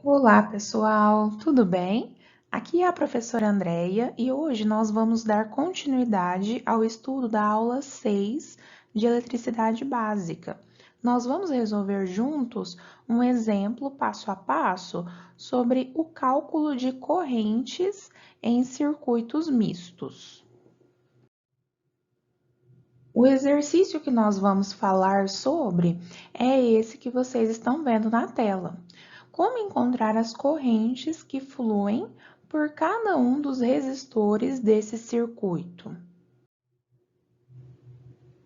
Olá, pessoal, tudo bem? Aqui é a professora Andreia e hoje nós vamos dar continuidade ao estudo da aula 6 de Eletricidade Básica. Nós vamos resolver juntos um exemplo passo a passo sobre o cálculo de correntes em circuitos mistos. O exercício que nós vamos falar sobre é esse que vocês estão vendo na tela. Como encontrar as correntes que fluem por cada um dos resistores desse circuito?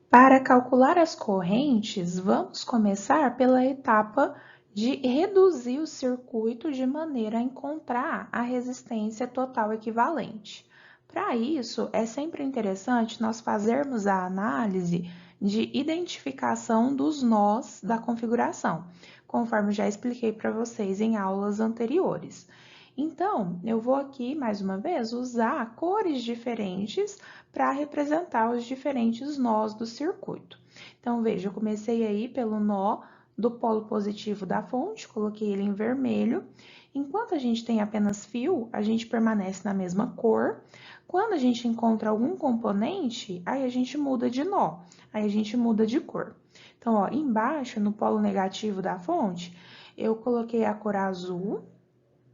Para calcular as correntes, vamos começar pela etapa de reduzir o circuito de maneira a encontrar a resistência total equivalente. Para isso, é sempre interessante nós fazermos a análise de identificação dos nós da configuração, conforme já expliquei para vocês em aulas anteriores. Então, eu vou aqui, mais uma vez, usar cores diferentes para representar os diferentes nós do circuito. Então, veja, eu comecei aí pelo nó do polo positivo da fonte, coloquei ele em vermelho. Enquanto a gente tem apenas fio, a gente permanece na mesma cor. Quando a gente encontra algum componente, aí a gente muda de nó, aí a gente muda de cor. Então, ó, embaixo, no polo negativo da fonte, eu coloquei a cor azul.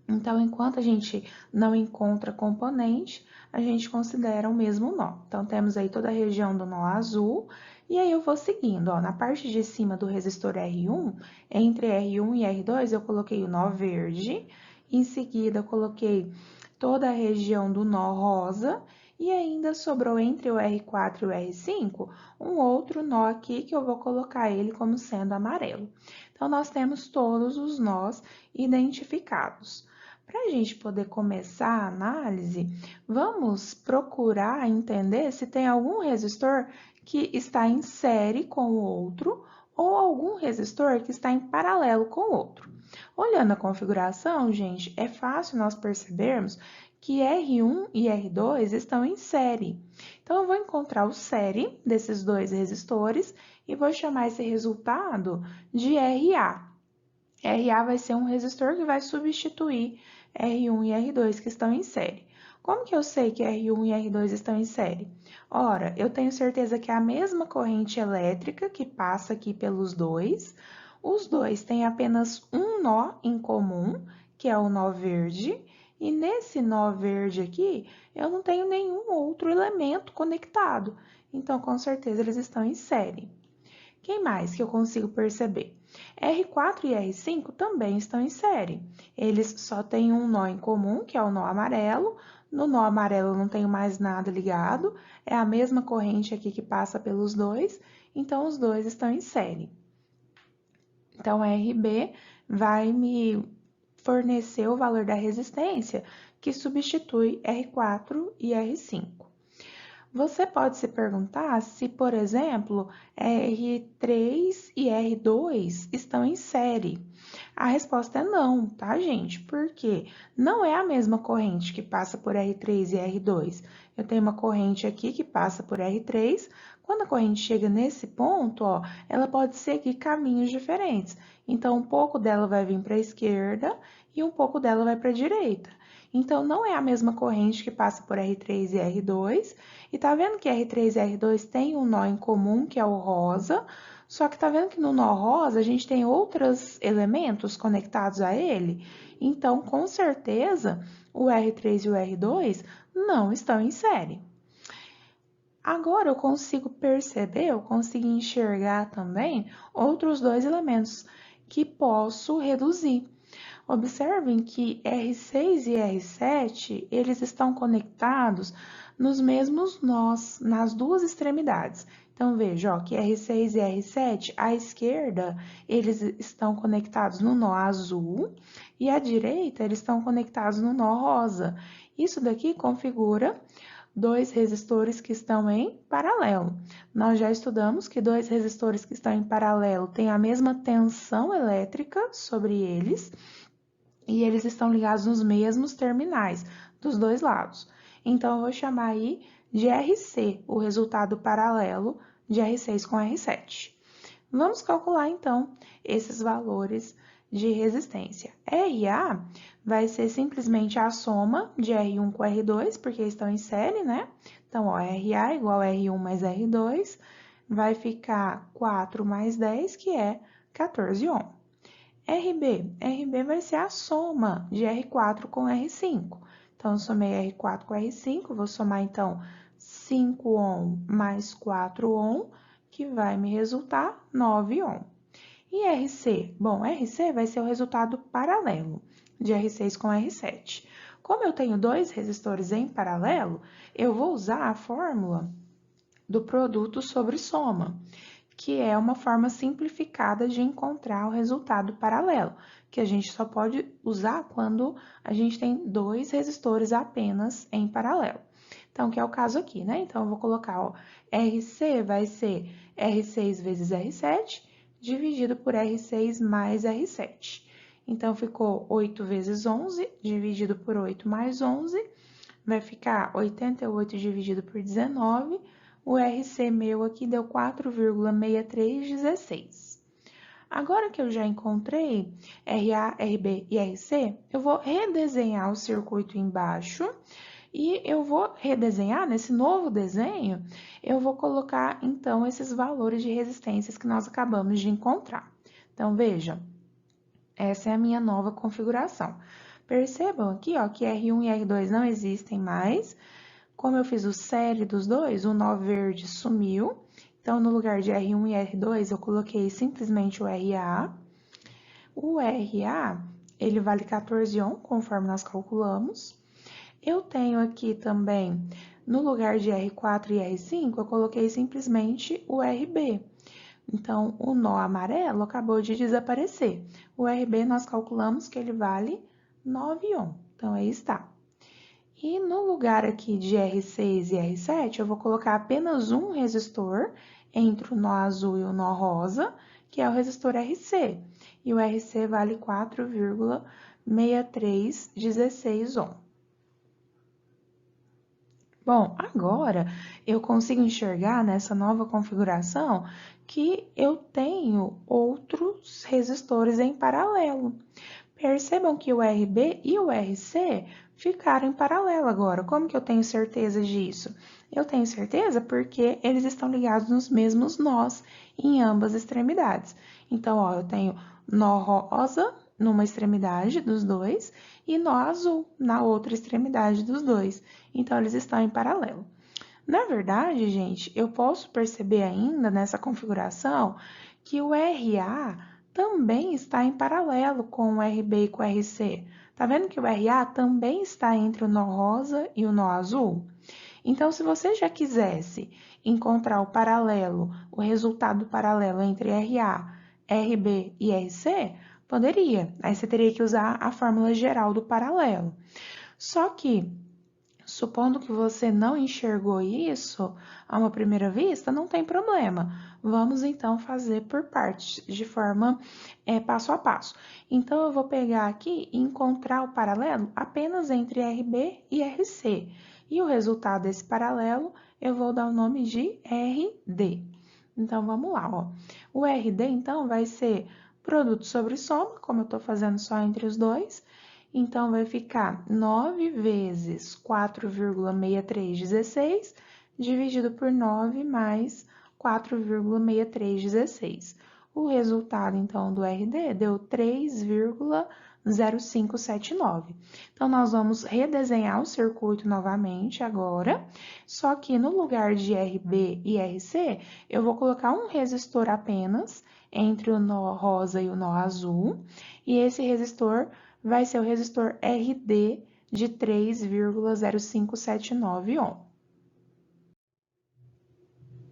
Então, enquanto a gente não encontra componente, a gente considera o mesmo nó. Então, temos aí toda a região do nó azul, e aí eu vou seguindo, ó, na parte de cima do resistor R1, entre R1 e R2, eu coloquei o nó verde, em seguida, eu coloquei toda a região do nó rosa, e ainda sobrou entre o R4 e o R5 um outro nó aqui que eu vou colocar ele como sendo amarelo. Então, nós temos todos os nós identificados. Para a gente poder começar a análise, vamos procurar entender se tem algum resistor que está em série com o outro ou algum resistor que está em paralelo com o outro. Olhando a configuração, gente, é fácil nós percebermos que R1 e R2 estão em série. Então, eu vou encontrar o série desses dois resistores e vou chamar esse resultado de RA. RA vai ser um resistor que vai substituir R1 e R2 que estão em série. Como que eu sei que R1 e R2 estão em série? Ora, eu tenho certeza que é a mesma corrente elétrica que passa aqui pelos dois. Os dois têm apenas um nó em comum, que é o nó verde, e nesse nó verde aqui, eu não tenho nenhum outro elemento conectado. Então, com certeza, eles estão em série. Quem mais que eu consigo perceber? R4 e R5 também estão em série. Eles só têm um nó em comum, que é o nó amarelo. No nó amarelo eu não tenho mais nada ligado, é a mesma corrente aqui que passa pelos dois, então os dois estão em série. Então, RB vai me fornecer o valor da resistência que substitui R4 e R5. Você pode se perguntar se, por exemplo, R3 e R2 estão em série. A resposta é não, tá, gente? Porque não é a mesma corrente que passa por R3 e R2. Eu tenho uma corrente aqui que passa por R3. Quando a corrente chega nesse ponto, ó, ela pode seguir caminhos diferentes. Então, um pouco dela vai vir para a esquerda e um pouco dela vai para a direita. Então, não é a mesma corrente que passa por R3 e R2. E tá vendo que R3 e R2 tem um nó em comum, que é o rosa, só que tá vendo que no nó rosa a gente tem outros elementos conectados a ele? Então, com certeza, o R3 e o R2 não estão em série. Agora eu consigo perceber, eu consigo enxergar também outros dois elementos que posso reduzir. Observem que R6 e R7, eles estão conectados nos mesmos nós, nas duas extremidades. Então, veja, ó, que R6 e R7, à esquerda, eles estão conectados no nó azul e à direita, eles estão conectados no nó rosa. Isso daqui configura dois resistores que estão em paralelo. Nós já estudamos que dois resistores que estão em paralelo têm a mesma tensão elétrica sobre eles, e eles estão ligados nos mesmos terminais dos dois lados. Então, eu vou chamar aí de RC, o resultado paralelo de R6 com R7. Vamos calcular, então, esses valores de resistência. RA vai ser simplesmente a soma de R1 com R2, porque estão em série, né? Então, ó, RA igual a R1 mais R2, vai ficar 4 mais 10, que é 14 ohm. RB vai ser a soma de R4 com R5. Então, eu somei R4 com R5, vou somar, então, 5 ohm mais 4 ohm, que vai me resultar 9 ohm. E RC? Bom, RC vai ser o resultado paralelo de R6 com R7. Como eu tenho dois resistores em paralelo, eu vou usar a fórmula do produto sobre soma, que é uma forma simplificada de encontrar o resultado paralelo, que a gente só pode usar quando a gente tem dois resistores apenas em paralelo. Então, que é o caso aqui, né? Então, eu vou colocar, ó, RC vai ser R6 vezes R7, dividido por R6 mais R7. Então, ficou 8 vezes 11, dividido por 8 mais 11, vai ficar 88 dividido por 19, o RC meu aqui deu 4,6316. Agora que eu já encontrei RA, RB e RC, eu vou redesenhar o circuito embaixo e eu vou redesenhar, nesse novo desenho, eu vou colocar, então, esses valores de resistências que nós acabamos de encontrar. Então, vejam, essa é a minha nova configuração. Percebam aqui, ó, que R1 e R2 não existem mais. Como eu fiz o série dos dois, o nó verde sumiu. Então, no lugar de R1 e R2, eu coloquei simplesmente o RA. O RA, ele vale 14 ohm, conforme nós calculamos. Eu tenho aqui também, no lugar de R4 e R5, eu coloquei simplesmente o RB. Então, o nó amarelo acabou de desaparecer. O RB, nós calculamos que ele vale 9 ohm. Então, aí está. E no lugar aqui de R6 e R7, eu vou colocar apenas um resistor entre o nó azul e o nó rosa, que é o resistor RC. E o RC vale 4,6316 ohm. Bom, agora eu consigo enxergar nessa nova configuração que eu tenho outros resistores em paralelo. Percebam que o RB e o RC ficaram em paralelo agora. Como que eu tenho certeza disso? Eu tenho certeza porque eles estão ligados nos mesmos nós em ambas extremidades. Então, ó, eu tenho nó rosa numa extremidade dos dois e nó azul na outra extremidade dos dois. Então, eles estão em paralelo. Na verdade, gente, eu posso perceber ainda nessa configuração que o RA também está em paralelo com o RB e com o RC. Tá vendo que o RA também está entre o nó rosa e o nó azul? Então, se você já quisesse encontrar o paralelo, o resultado paralelo entre RA, RB e RC, poderia. Aí você teria que usar a fórmula geral do paralelo. Só que, supondo que você não enxergou isso a uma primeira vista, não tem problema. Vamos então fazer por partes, de forma passo a passo. Então, eu vou pegar aqui e encontrar o paralelo apenas entre RB e RC. E o resultado desse paralelo eu vou dar o nome de RD. Então, vamos lá, ó. O RD, então, vai ser produto sobre soma, como eu estou fazendo só entre os dois. Então, vai ficar 9 vezes 4,6316 dividido por 9 mais 4,6316. O resultado, então, do RD deu 3,0579. Então, nós vamos redesenhar o circuito novamente agora, só que no lugar de RB e RC, eu vou colocar um resistor apenas entre o nó rosa e o nó azul, e esse resistor vai ser o resistor RD de 3,0579 ohm.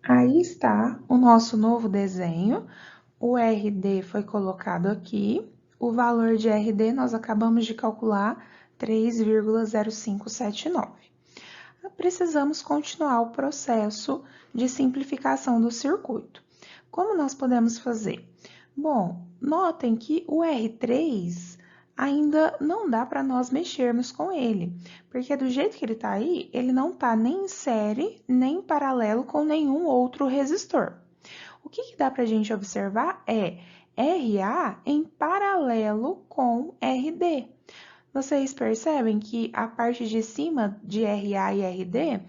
Aí está o nosso novo desenho. O RD foi colocado aqui. O valor de RD nós acabamos de calcular 3,0579. Precisamos continuar o processo de simplificação do circuito. Como nós podemos fazer? Bom, notem que o R3 ainda não dá para nós mexermos com ele, porque do jeito que ele está aí, ele não está nem em série, nem em paralelo com nenhum outro resistor. O que dá para a gente observar é RA em paralelo com RD. Vocês percebem que a parte de cima de RA e RD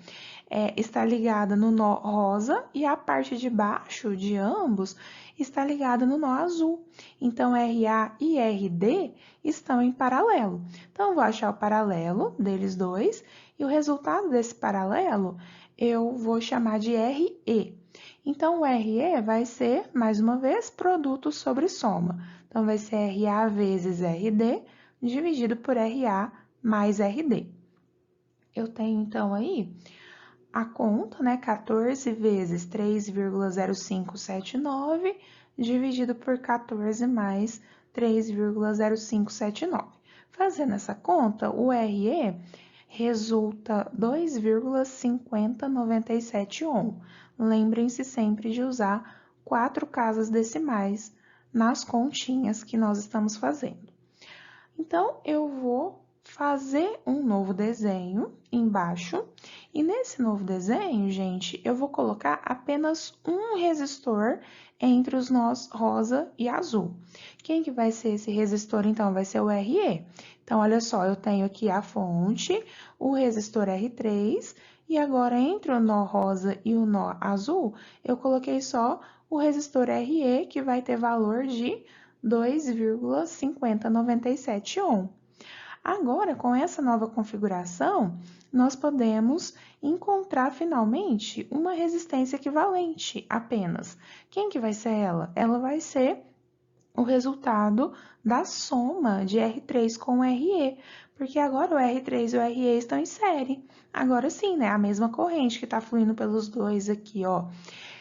está ligada no nó rosa e a parte de baixo de ambos está ligada no nó azul. Então, RA e RD estão em paralelo. Então, eu vou achar o paralelo deles dois e o resultado desse paralelo eu vou chamar de RE. Então, o RE vai ser, mais uma vez, produto sobre soma. Então, vai ser RA vezes RD dividido por RA mais RD. Eu tenho, então, aí a conta, né? 14 vezes 3,0579 dividido por 14 mais 3,0579. Fazendo essa conta, o RE resulta 2,5097 ohm. Lembrem-se sempre de usar 4 casas decimais nas continhas que nós estamos fazendo. Então, eu vou fazer um novo desenho embaixo, e nesse novo desenho, gente, eu vou colocar apenas um resistor entre os nós rosa e azul. Quem que vai ser esse resistor, então? Vai ser o RE. Então, olha só, eu tenho aqui a fonte, o resistor R3, e agora entre o nó rosa e o nó azul, eu coloquei só o resistor RE, que vai ter valor de 2,5097 ohm. Agora, com essa nova configuração, nós podemos encontrar finalmente uma resistência equivalente apenas. Quem que vai ser ela? Ela vai ser o resultado da soma de R3 com RE, porque agora o R3 e o RE estão em série. Agora sim, né? A mesma corrente que está fluindo pelos dois aqui, ó.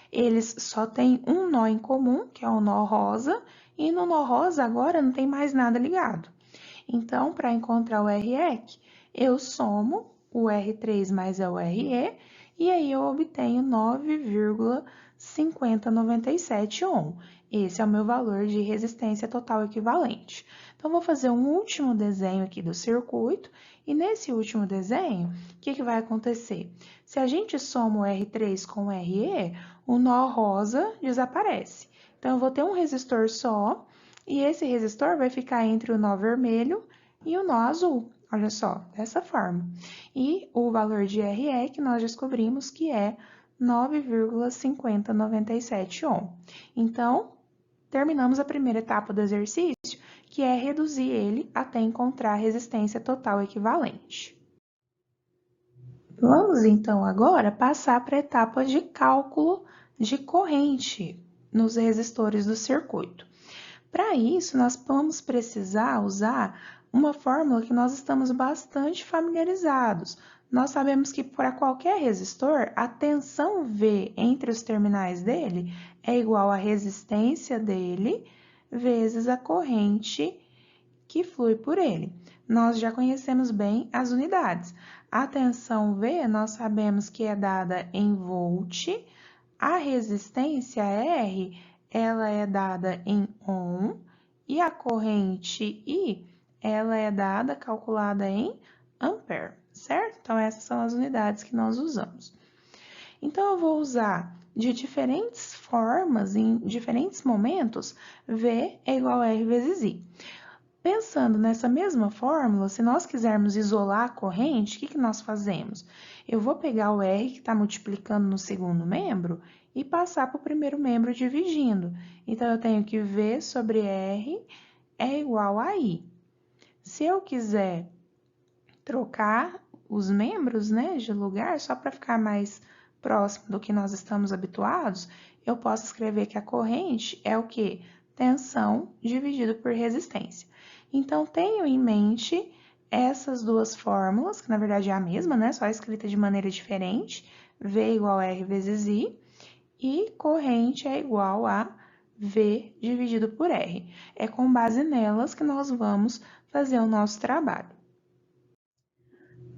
Eles só têm um nó em comum, que é o nó rosa, e no nó rosa agora não tem mais nada ligado. Então, para encontrar o REC, eu somo o R3 mais o RE, e aí eu obtenho 9,5097 ohm. Esse é o meu valor de resistência total equivalente. Então, vou fazer um último desenho aqui do circuito, e nesse último desenho, o que vai acontecer? Se a gente soma o R3 com o RE, o nó rosa desaparece. Então, eu vou ter um resistor só, e esse resistor vai ficar entre o nó vermelho e o nó azul. Olha só, dessa forma. E o valor de RE que nós descobrimos que é 9,5097 ohm. Então, terminamos a primeira etapa do exercício, que é reduzir ele até encontrar a resistência total equivalente. Vamos, então, agora passar para a etapa de cálculo de corrente nos resistores do circuito. Para isso, nós vamos precisar usar uma fórmula que nós estamos bastante familiarizados. Nós sabemos que para qualquer resistor, a tensão V entre os terminais dele é igual à resistência dele vezes a corrente que flui por ele. Nós já conhecemos bem as unidades. A tensão V, nós sabemos que é dada em volt, a resistência R, ela é dada em ohm, e a corrente I, ela é dada, calculada em ampere, certo? Então, essas são as unidades que nós usamos. Então, eu vou usar de diferentes formas, em diferentes momentos, V é igual a R vezes I. Pensando nessa mesma fórmula, se nós quisermos isolar a corrente, o que nós fazemos? Eu vou pegar o R que está multiplicando no segundo membro e passar para o primeiro membro dividindo. Então, eu tenho que V sobre R é igual a I. Se eu quiser trocar os membros, né, de lugar, só para ficar mais próximo do que nós estamos habituados, eu posso escrever que a corrente é o quê? Tensão dividido por resistência. Então, tenho em mente essas duas fórmulas, que na verdade é a mesma, né? Só escrita de maneira diferente. V igual a R vezes I. E corrente é igual a V dividido por R. É com base nelas que nós vamos fazer o nosso trabalho.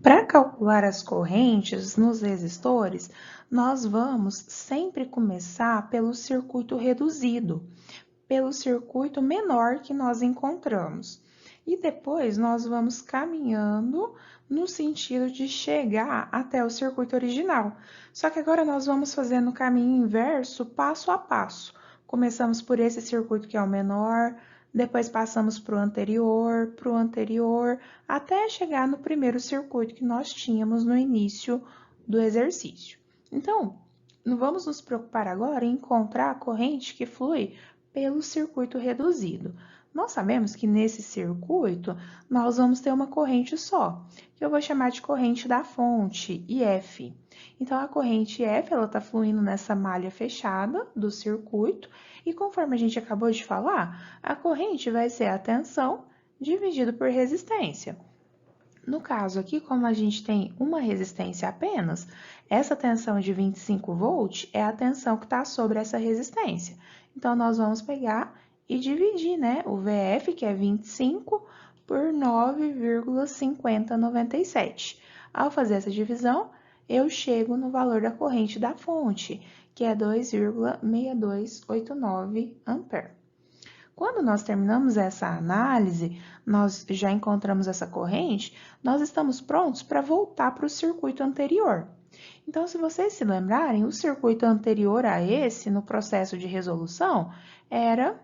Para calcular as correntes nos resistores, nós vamos sempre começar pelo circuito reduzido, pelo circuito menor que nós encontramos. E depois nós vamos caminhando no sentido de chegar até o circuito original. Só que agora nós vamos fazendo o caminho inverso, passo a passo. Começamos por esse circuito que é o menor, depois passamos para o anterior, até chegar no primeiro circuito que nós tínhamos no início do exercício. Então, vamos nos preocupar agora em encontrar a corrente que flui pelo circuito reduzido. Nós sabemos que nesse circuito nós vamos ter uma corrente só, que eu vou chamar de corrente da fonte, IF. Então, a corrente IF está fluindo nessa malha fechada do circuito e conforme a gente acabou de falar, a corrente vai ser a tensão dividido por resistência. No caso aqui, como a gente tem uma resistência apenas, essa tensão de 25 volts é a tensão que está sobre essa resistência. Então, nós vamos pegar e dividir, né, o VF, que é 25, por 9,5097. Ao fazer essa divisão, eu chego no valor da corrente da fonte, que é 2,6289 ampere. Quando nós terminamos essa análise, nós já encontramos essa corrente, nós estamos prontos para voltar para o circuito anterior. Então, se vocês se lembrarem, o circuito anterior a esse, no processo de resolução, era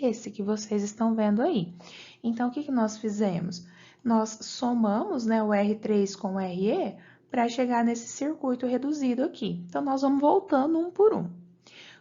esse que vocês estão vendo aí. Então, o que nós fizemos? Nós somamos, né, o R3 com o RE para chegar nesse circuito reduzido aqui. Então, nós vamos voltando um por um.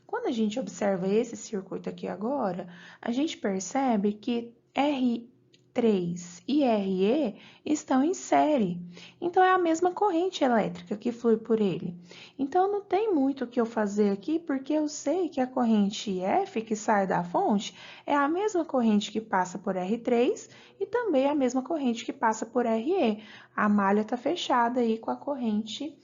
Quando a gente observa esse circuito aqui agora, a gente percebe que R3 e RE estão em série. Então, é a mesma corrente elétrica que flui por ele. Então, não tem muito o que eu fazer aqui, porque eu sei que a corrente F que sai da fonte é a mesma corrente que passa por R3 e também a mesma corrente que passa por RE. A malha está fechada aí com a corrente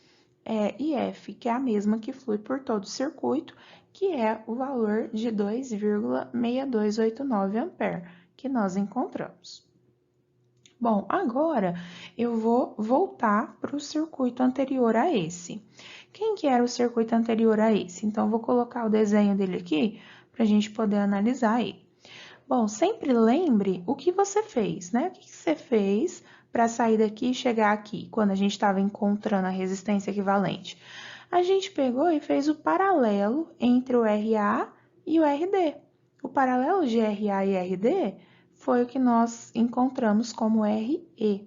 IF, que é a mesma que flui por todo o circuito, que é o valor de 2,6289 ampere que nós encontramos. Bom, agora eu vou voltar para o circuito anterior a esse. Quem que era o circuito anterior a esse? Então, eu vou colocar o desenho dele aqui para a gente poder analisar ele. Bom, sempre lembre o que você fez, né? O que você fez para sair daqui e chegar aqui, quando a gente estava encontrando a resistência equivalente? A gente pegou e fez o paralelo entre o RA e o RD. O paralelo de RA e RD foi o que nós encontramos como RE.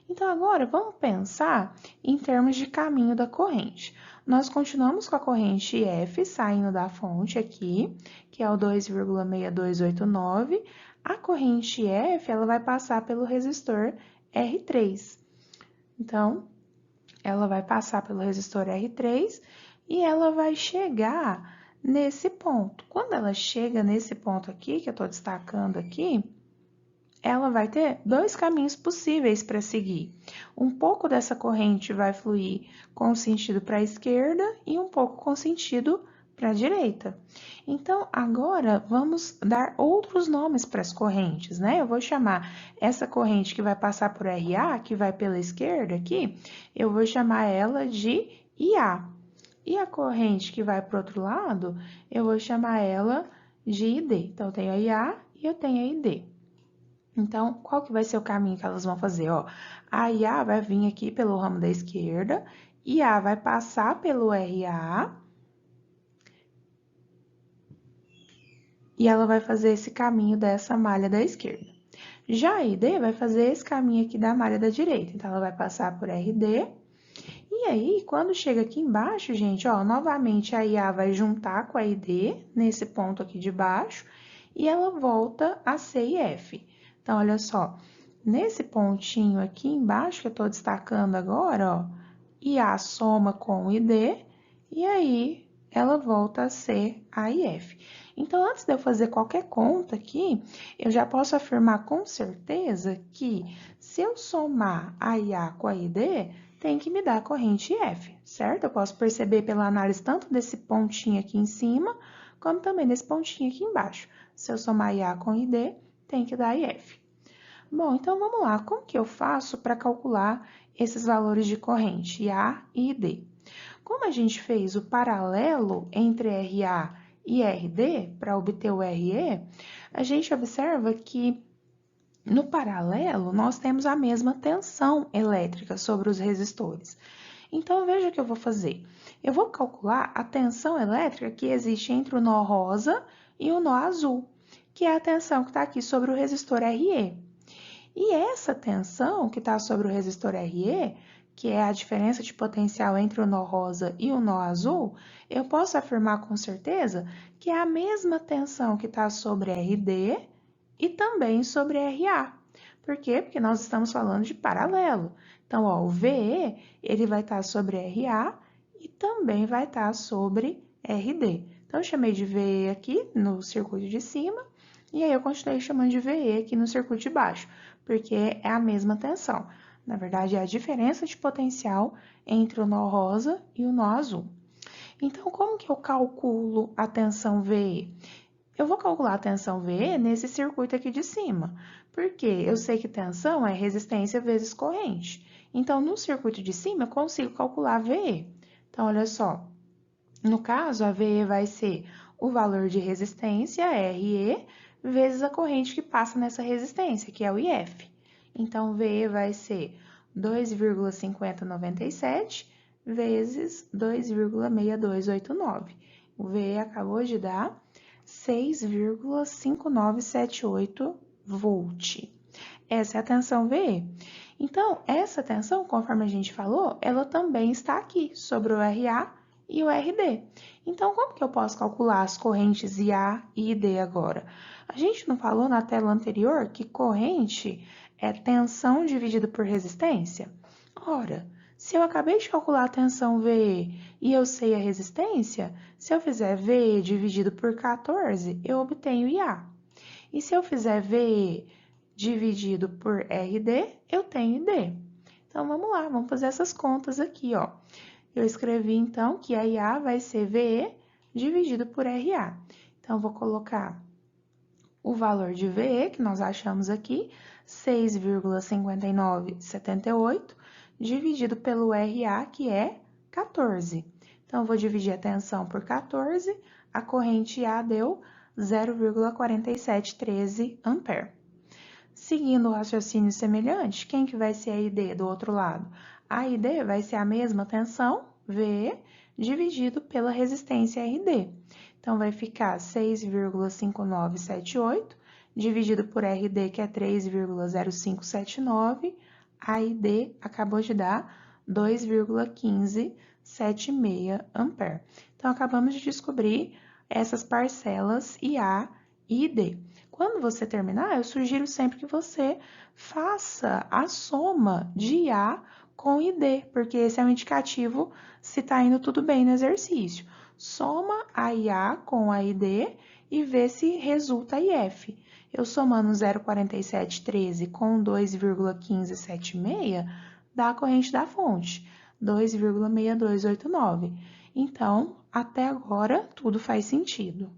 Então, agora, vamos pensar em termos de caminho da corrente. Nós continuamos com a corrente F saindo da fonte aqui, que é o 2,6289. A corrente F, ela vai passar pelo resistor R3. Então, ela vai passar pelo resistor R3 e ela vai chegar nesse ponto. Quando ela chega nesse ponto aqui, que eu estou destacando aqui, ela vai ter dois caminhos possíveis para seguir. Um pouco dessa corrente vai fluir com sentido para a esquerda e um pouco com sentido para a direita. Então, agora vamos dar outros nomes para as correntes, né? Eu vou chamar essa corrente que vai passar por RA, que vai pela esquerda aqui, eu vou chamar ela de IA. E a corrente que vai para o outro lado, eu vou chamar ela de ID. Então, eu tenho a IA e eu tenho a ID. Então, qual que vai ser o caminho que elas vão fazer? Ó, a IA vai vir aqui pelo ramo da esquerda, IA vai passar pelo RA, e ela vai fazer esse caminho dessa malha da esquerda. Já a ID vai fazer esse caminho aqui da malha da direita, então ela vai passar por RD, e aí, quando chega aqui embaixo, gente, ó, novamente a IA vai juntar com a ID, nesse ponto aqui de baixo, e ela volta a C e F. Então, olha só, nesse pontinho aqui embaixo que eu tô destacando agora, ó, IA soma com ID, e aí ela volta a ser A e F. Então, antes de eu fazer qualquer conta aqui, eu já posso afirmar com certeza que se eu somar a IA com a ID, tem que me dar a corrente F, certo? Eu posso perceber pela análise tanto desse pontinho aqui em cima, como também desse pontinho aqui embaixo. Se eu somar IA com ID, tem que dar IF. Bom, então vamos lá. Como que eu faço para calcular esses valores de corrente, IA e ID? Como a gente fez o paralelo entre RA e RD para obter o RE, a gente observa que no paralelo nós temos a mesma tensão elétrica sobre os resistores. Então, veja o que eu vou fazer. Eu vou calcular a tensão elétrica que existe entre o nó rosa e o nó azul, que é a tensão que está aqui sobre o resistor RE. E essa tensão que está sobre o resistor RE, que é a diferença de potencial entre o nó rosa e o nó azul, eu posso afirmar com certeza que é a mesma tensão que está sobre RD e também sobre RA. Por quê? Porque nós estamos falando de paralelo. Então, ó, o VE ele vai estar sobre RA e também vai estar sobre RD. Então, eu chamei de VE aqui no circuito de cima e aí eu continuei chamando de VE aqui no circuito de baixo, porque é a mesma tensão. Na verdade, é a diferença de potencial entre o nó rosa e o nó azul. Então, como que eu calculo a tensão VE? Eu vou calcular a tensão VE nesse circuito aqui de cima, porque eu sei que tensão é resistência vezes corrente. Então, no circuito de cima, eu consigo calcular a VE. Então, olha só, no caso, a VE vai ser o valor de resistência, RE, vezes a corrente que passa nessa resistência, que é o IF. Então, VE vai ser 2,5097 vezes 2,6289. O VE acabou de dar 6,5978 volt. Essa é a tensão VE. Então, essa tensão, conforme a gente falou, ela também está aqui, sobre o RA e o RD. Então, como que eu posso calcular as correntes IA e ID agora? A gente não falou na tela anterior que corrente é tensão dividida por resistência? Ora, se eu acabei de calcular a tensão VE e eu sei a resistência, se eu fizer VE dividido por 14, eu obtenho IA. E se eu fizer VE dividido por RD, eu tenho ID. Então, vamos lá, vamos fazer essas contas aqui, ó. Eu escrevi, então, que a IA vai ser VE dividido por RA. Então, vou colocar o valor de VE, que nós achamos aqui, 6,5978, dividido pelo RA, que é 14. Então, vou dividir a tensão por 14, a corrente A deu 0,4713 ampere. Seguindo o raciocínio semelhante, quem que vai ser a ID do outro lado? A ID vai ser a mesma tensão, VE, dividido pela resistência RD. Então, vai ficar 6,5978, dividido por RD, que é 3,0579. A ID acabou de dar 2,1576 ampere. Então, acabamos de descobrir essas parcelas IA e ID. Quando você terminar, eu sugiro sempre que você faça a soma de IA com ID, porque esse é um indicativo se está indo tudo bem no exercício. Soma a IA com a ID e vê se resulta IF. Eu somando 0,4713 com 2,1576, dá a corrente da fonte, 2,6289. Então, até agora, tudo faz sentido.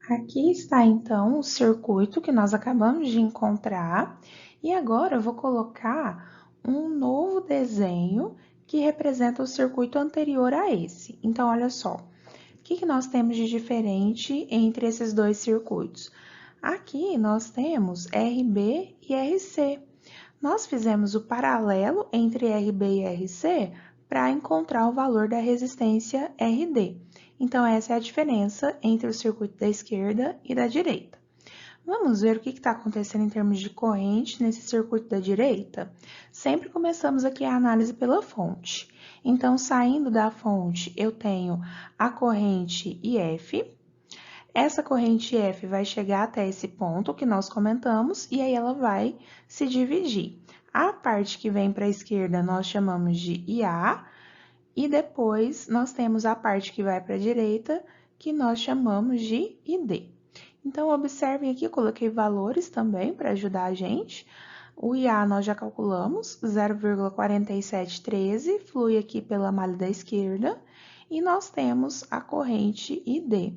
Aqui está, então, o circuito que nós acabamos de encontrar. E agora eu vou colocar um novo desenho que representa o circuito anterior a esse. Então, olha só, o que nós temos de diferente entre esses dois circuitos? Aqui nós temos RB e RC. Nós fizemos o paralelo entre RB e RC para encontrar o valor da resistência RD. Então, essa é a diferença entre o circuito da esquerda e da direita. Vamos ver o que está acontecendo em termos de corrente nesse circuito da direita? Sempre começamos aqui a análise pela fonte. Então, saindo da fonte, eu tenho a corrente IF. Essa corrente F vai chegar até esse ponto que nós comentamos e aí ela vai se dividir. A parte que vem para a esquerda nós chamamos de IA e depois nós temos a parte que vai para a direita que nós chamamos de ID. Então, observem aqui, eu coloquei valores também para ajudar a gente. O IA nós já calculamos, 0,4713, flui aqui pela malha da esquerda e nós temos a corrente ID,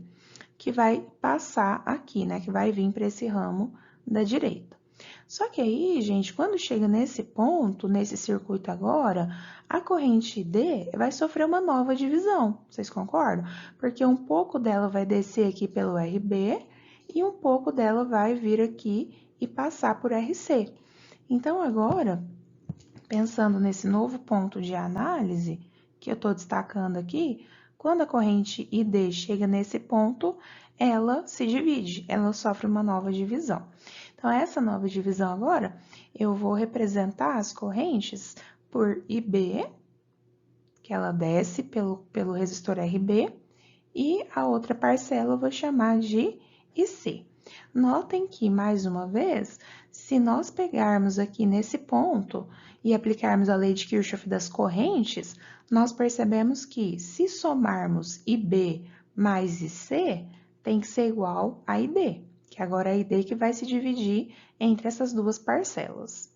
que vai passar aqui, né? Que vai vir para esse ramo da direita. Só que aí, gente, quando chega nesse ponto, nesse circuito agora, a corrente D vai sofrer uma nova divisão, vocês concordam? Porque um pouco dela vai descer aqui pelo RB e um pouco dela vai vir aqui e passar por RC. Então, agora, pensando nesse novo ponto de análise que eu estou destacando aqui, quando a corrente ID chega nesse ponto, ela se divide, ela sofre uma nova divisão. Então, essa nova divisão agora, eu vou representar as correntes por IB, que ela desce pelo resistor RB, e a outra parcela eu vou chamar de IC. Notem que, mais uma vez, se nós pegarmos aqui nesse ponto e aplicarmos a lei de Kirchhoff das correntes, nós percebemos que, se somarmos IB mais IC, tem que ser igual a ID, que agora é a ID que vai se dividir entre essas duas parcelas.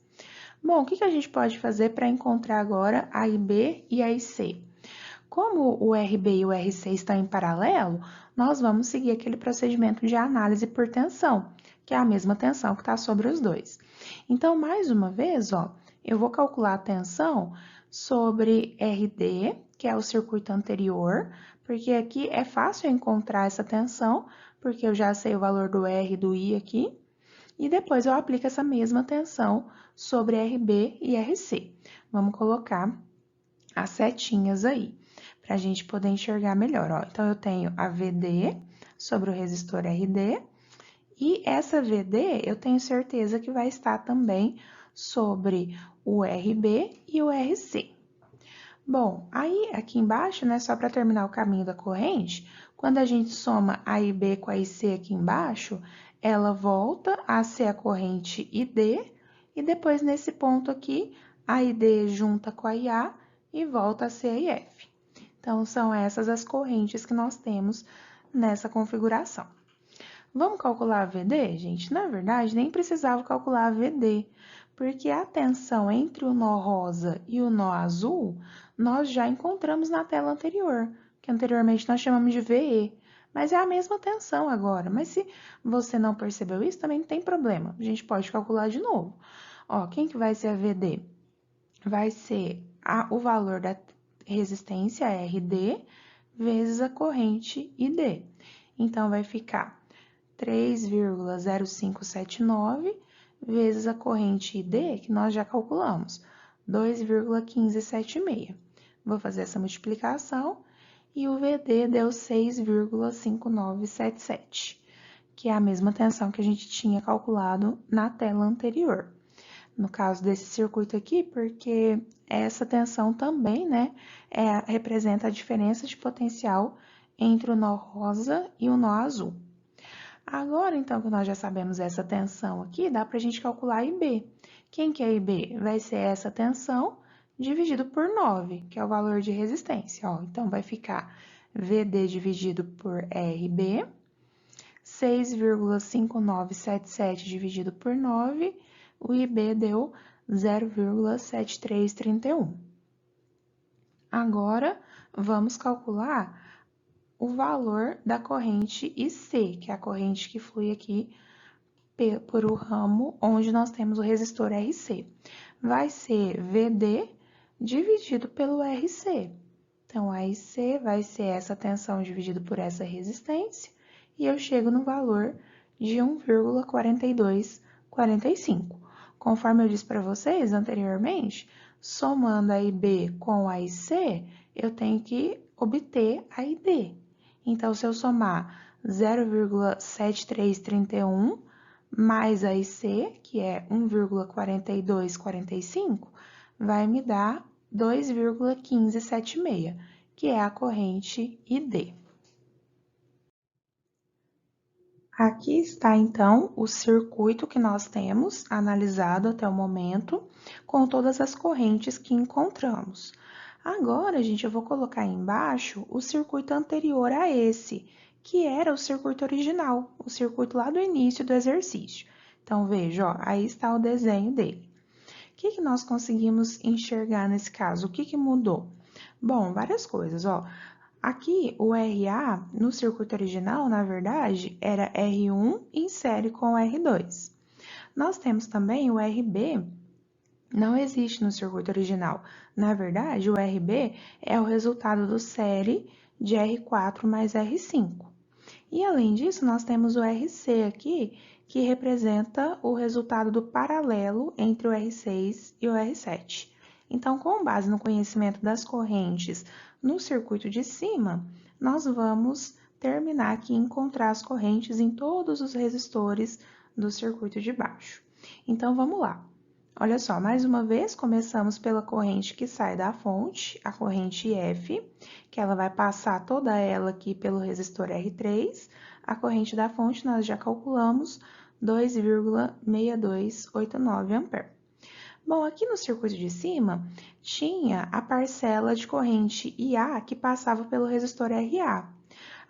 Bom, o que a gente pode fazer para encontrar agora a IB e a IC? Como o RB e o RC estão em paralelo, nós vamos seguir aquele procedimento de análise por tensão, que é a mesma tensão que está sobre os dois. Então, mais uma vez, ó, eu vou calcular a tensão sobre RD, que é o circuito anterior, porque aqui é fácil encontrar essa tensão, porque eu já sei o valor do R e do I aqui, e depois eu aplico essa mesma tensão sobre RB e RC. Vamos colocar as setinhas aí, para a gente poder enxergar melhor, ó. Então, eu tenho a VD sobre o resistor RD, e essa VD eu tenho certeza que vai estar também sobre o RB e o RC. Bom, aí aqui embaixo, né, só para terminar o caminho da corrente, quando a gente soma a IB com a IC aqui embaixo, ela volta a ser a corrente ID, e depois nesse ponto aqui, a ID junta com a IA e volta a ser a IF. Então, são essas as correntes que nós temos nessa configuração. Vamos calcular a VD, gente? Na verdade, nem precisava calcular a VD, porque a tensão entre o nó rosa e o nó azul, nós já encontramos na tela anterior, que anteriormente nós chamamos de VE. Mas é a mesma tensão agora. Mas se você não percebeu isso, também não tem problema. A gente pode calcular de novo. Ó, quem que vai ser a VD? Vai ser o valor da resistência RD vezes a corrente ID. Então, vai ficar 3,0579 vezes a corrente ID, que nós já calculamos, 2,1576. Vou fazer essa multiplicação e o VD deu 6,5977, que é a mesma tensão que a gente tinha calculado na tela anterior. No caso desse circuito aqui, porque essa tensão também, né, representa a diferença de potencial entre o nó rosa e o nó azul. Agora, então, que nós já sabemos essa tensão aqui, dá para a gente calcular a IB. Quem que é a IB? Vai ser essa tensão dividido por 9, que é o valor de resistência. Ó. Então, vai ficar VD dividido por RB, 6,5977 dividido por 9, o IB deu 0,7331. Agora, vamos calcular o valor da corrente IC, que é a corrente que flui aqui por o ramo onde nós temos o resistor RC. Vai ser VD dividido pelo RC. Então, a IC vai ser essa tensão dividido por essa resistência, e eu chego no valor de 1,4245. Conforme eu disse para vocês anteriormente, somando a IB com a IC, eu tenho que obter a ID. Então, se eu somar 0,7331 mais a IC, que é 1,4245, vai me dar 2,1576, que é a corrente ID. Aqui está, então, o circuito que nós temos analisado até o momento, com todas as correntes que encontramos. Agora, gente, eu vou colocar embaixo o circuito anterior a esse, que era o circuito original, o circuito lá do início do exercício. Então, veja, ó, aí está o desenho dele. O que nós conseguimos enxergar nesse caso? O que mudou? Bom, várias coisas, ó. Aqui, o RA, no circuito original, na verdade, era R1 em série com o R2. Nós temos também o RB, não existe no circuito original. Na verdade, o RB é o resultado do série de R4 mais R5. E, além disso, nós temos o RC aqui, que representa o resultado do paralelo entre o R6 e o R7. Então, com base no conhecimento das correntes no circuito de cima, nós vamos terminar aqui e encontrar as correntes em todos os resistores do circuito de baixo. Então, vamos lá. Olha só, mais uma vez, começamos pela corrente que sai da fonte, a corrente F, que ela vai passar toda ela aqui pelo resistor R3. A corrente da fonte nós já calculamos 2,6289 A. Bom, aqui no circuito de cima, tinha a parcela de corrente IA que passava pelo resistor RA.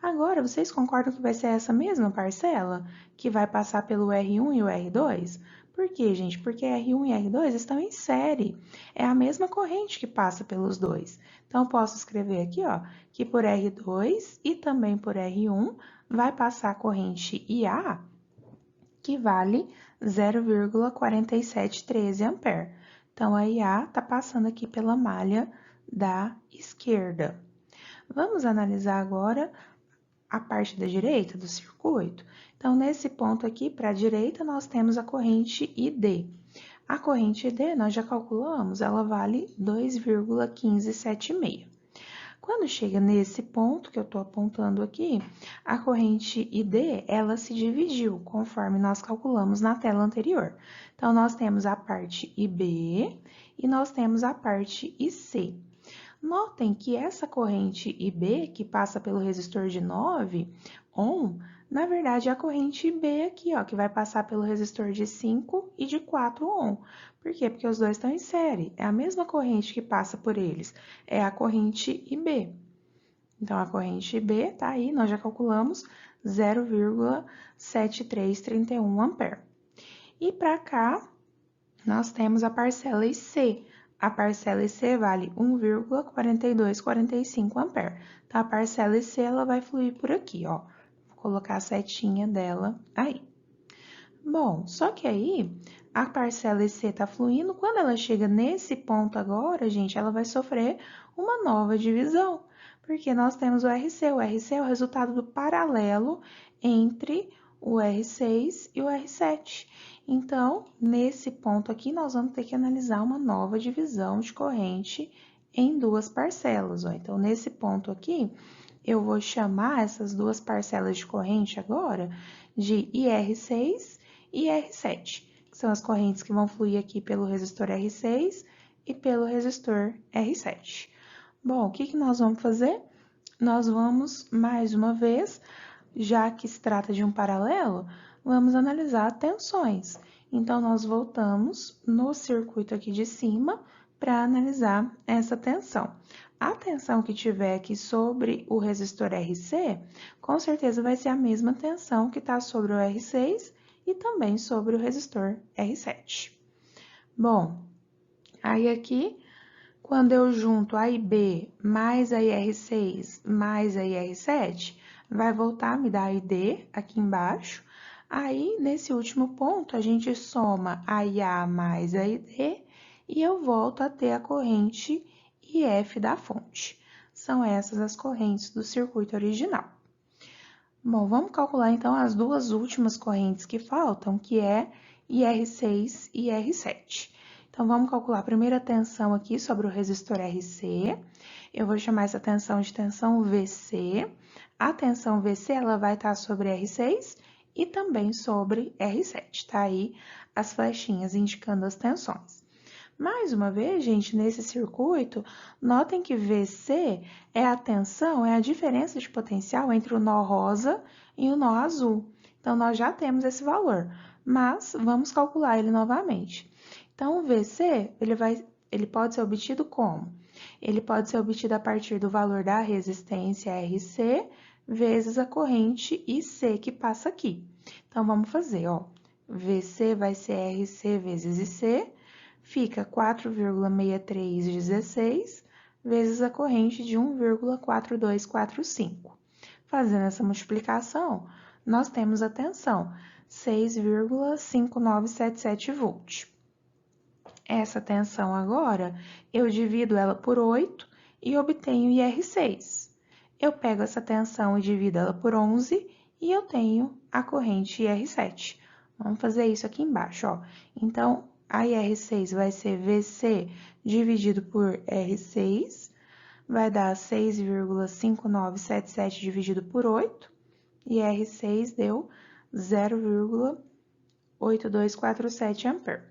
Agora, vocês concordam que vai ser essa mesma parcela que vai passar pelo R1 e o R2? Por quê, gente? Porque R1 e R2 estão em série. É a mesma corrente que passa pelos dois. Então, eu posso escrever aqui, ó, que por R2 e também por R1 vai passar a corrente IA, que vale 0,4713 A. Então, a IA está passando aqui pela malha da esquerda. Vamos analisar agora a parte da direita do circuito. Então, nesse ponto aqui, para a direita, nós temos a corrente ID. A corrente ID, nós já calculamos, ela vale 2,1576. Quando chega nesse ponto que eu estou apontando aqui, a corrente ID, ela se dividiu, conforme nós calculamos na tela anterior. Então, nós temos a parte IB e nós temos a parte IC. Notem que essa corrente IB, que passa pelo resistor de 9 ohm, na verdade é a corrente IB aqui, ó, que vai passar pelo resistor de 5 e de 4 ohm. Por quê? Porque os dois estão em série. É a mesma corrente que passa por eles. É a corrente IB. Então, a corrente IB tá aí, nós já calculamos 0,7331 A. E para cá, nós temos a parcela IC. A parcela IC vale 1,4245 A. Então, a parcela IC, ela vai fluir por aqui, ó. Vou colocar a setinha dela aí. Bom, só que aí, a parcela IC tá fluindo, quando ela chega nesse ponto agora, gente, ela vai sofrer uma nova divisão, porque nós temos o RC. O RC é o resultado do paralelo entre o R6 e o R7. Então, nesse ponto aqui, nós vamos ter que analisar uma nova divisão de corrente em duas parcelas, ó. Então, nesse ponto aqui, eu vou chamar essas duas parcelas de corrente agora de IR6 e R7, que são as correntes que vão fluir aqui pelo resistor R6 e pelo resistor R7. Bom, o que nós vamos fazer? Nós vamos, mais uma vez, já que se trata de um paralelo, vamos analisar tensões. Então, nós voltamos no circuito aqui de cima para analisar essa tensão. A tensão que tiver aqui sobre o resistor RC, com certeza vai ser a mesma tensão que está sobre o R6 e também sobre o resistor R7. Bom, aí aqui, quando eu junto a IB mais a IR6 mais a IR7, vai voltar a me dar a ID aqui embaixo. Aí, nesse último ponto, a gente soma a IA mais a ID e eu volto a ter a corrente IF da fonte. São essas as correntes do circuito original. Bom, vamos calcular então as duas últimas correntes que faltam, que é IR6 e IR7. Então, vamos calcular a primeira tensão aqui sobre o resistor RC. Eu vou chamar essa tensão de tensão VC. A tensão VC, ela vai estar sobre R6 e também sobre R7. Tá aí as flechinhas indicando as tensões. Mais uma vez, gente, nesse circuito, notem que VC é a tensão, é a diferença de potencial entre o nó rosa e o nó azul. Então, nós já temos esse valor, mas vamos calcular ele novamente. Então, o VC, ele pode ser obtido como? Ele pode ser obtido a partir do valor da resistência RC vezes a corrente IC que passa aqui. Então, vamos fazer, ó. VC vai ser RC vezes IC, fica 4,6316 vezes a corrente de 1,4245. Fazendo essa multiplicação, nós temos a tensão 6,5977 volts. Essa tensão agora, eu divido ela por 8 e obtenho IR6. Eu pego essa tensão e divido ela por 11 e eu tenho a corrente IR7. Vamos fazer isso aqui embaixo, ó. Então, a IR6 vai ser VC dividido por R6, vai dar 6,5977 dividido por 8, e R6 deu 0,8247 ampere.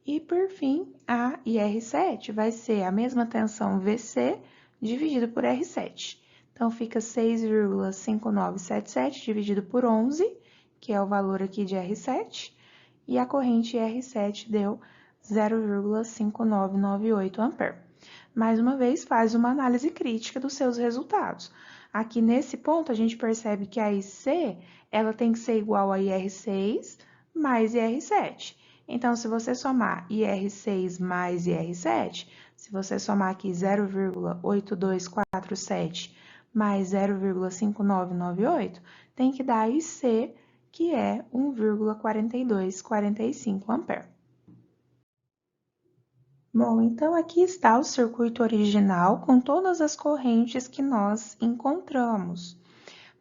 E, por fim, a IR7 vai ser a mesma tensão VC dividido por R7. Então, fica 6,5977 dividido por 11, que é o valor aqui de R7, e a corrente R7 deu 0,5998 ampere. Mais uma vez, faz uma análise crítica dos seus resultados. Aqui nesse ponto, a gente percebe que a IC ela tem que ser igual a IR6 mais IR7. Então, se você somar IR6 mais IR7, se você somar aqui 0,8247 mais 0,5998, tem que dar IC, que é 1,4245 ampere. Bom, então aqui está o circuito original com todas as correntes que nós encontramos.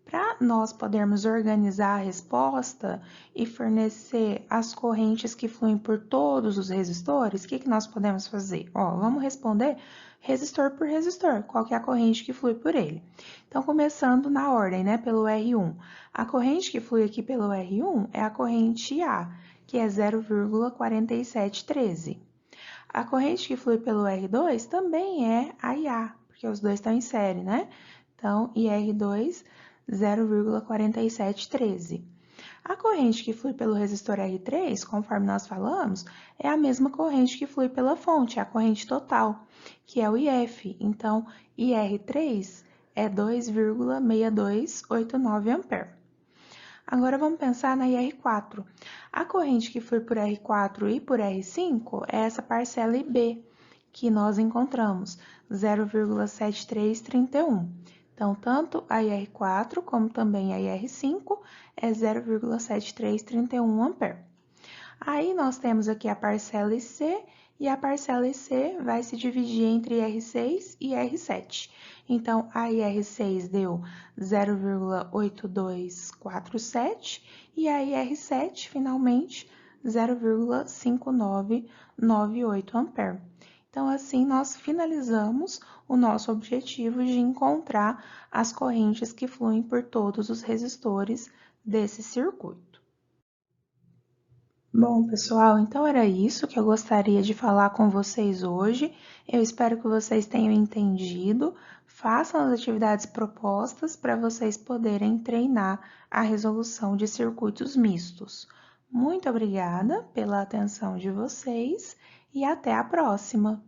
Para nós podermos organizar a resposta e fornecer as correntes que fluem por todos os resistores, o que nós podemos fazer? Ó, vamos responder resistor por resistor, qual que é a corrente que flui por ele. Então, começando na ordem, né, pelo R1. A corrente que flui aqui pelo R1 é a corrente A, que é 0,4713. A corrente que flui pelo R2 também é a IA, porque os dois estão em série, né? Então, IR2, 0,4713. A corrente que flui pelo resistor R3, conforme nós falamos, é a mesma corrente que flui pela fonte, a corrente total, que é o IF. Então, IR3 é 2,6289 ampere. Agora, vamos pensar na IR4. A corrente que flui por R4 e por R5 é essa parcela IB, que nós encontramos, 0,7331. Então, tanto a IR4 como também a IR5 é 0,7331 ampere. Aí, nós temos aqui a parcela IC, e a parcela IC vai se dividir entre IR6 e IR7. Então, a IR6 deu 0,8247 e a IR7, finalmente, 0,5998 ampere. Então, assim, nós finalizamos o nosso objetivo de encontrar as correntes que fluem por todos os resistores desse circuito. Bom, pessoal, então era isso que eu gostaria de falar com vocês hoje. Eu espero que vocês tenham entendido. Façam as atividades propostas para vocês poderem treinar a resolução de circuitos mistos. Muito obrigada pela atenção de vocês e até a próxima!